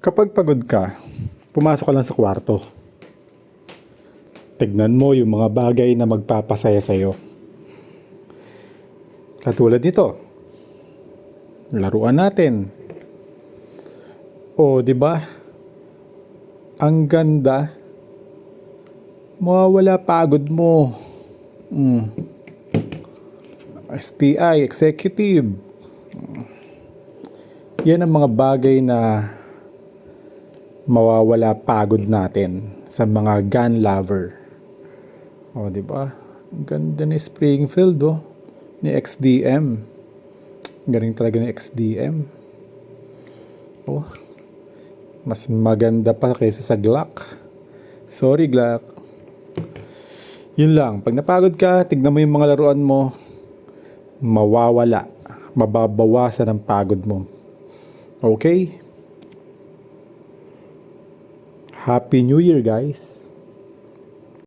Kapag pagod ka, pumasok ka lang sa kwarto. Tignan mo yung mga bagay na magpapasaya sa'yo. Katulad nito, laruan natin. O, di ba? Ang ganda. Mawawala pagod mo. STI, executive. Yan ang mga bagay na mawawala pagod natin sa mga gun lover. O, di ba? Ang ganda ni Springfield, oh. Ni XDM. Galing talaga ni XDM. Oh. Mas maganda pa kaysa sa Glock. Sorry, Glock. Yun lang. Pag napagod ka, tignan mo yung mga laruan mo. Mawawala. Mababawasan ang pagod mo. Okay? Happy New Year, guys!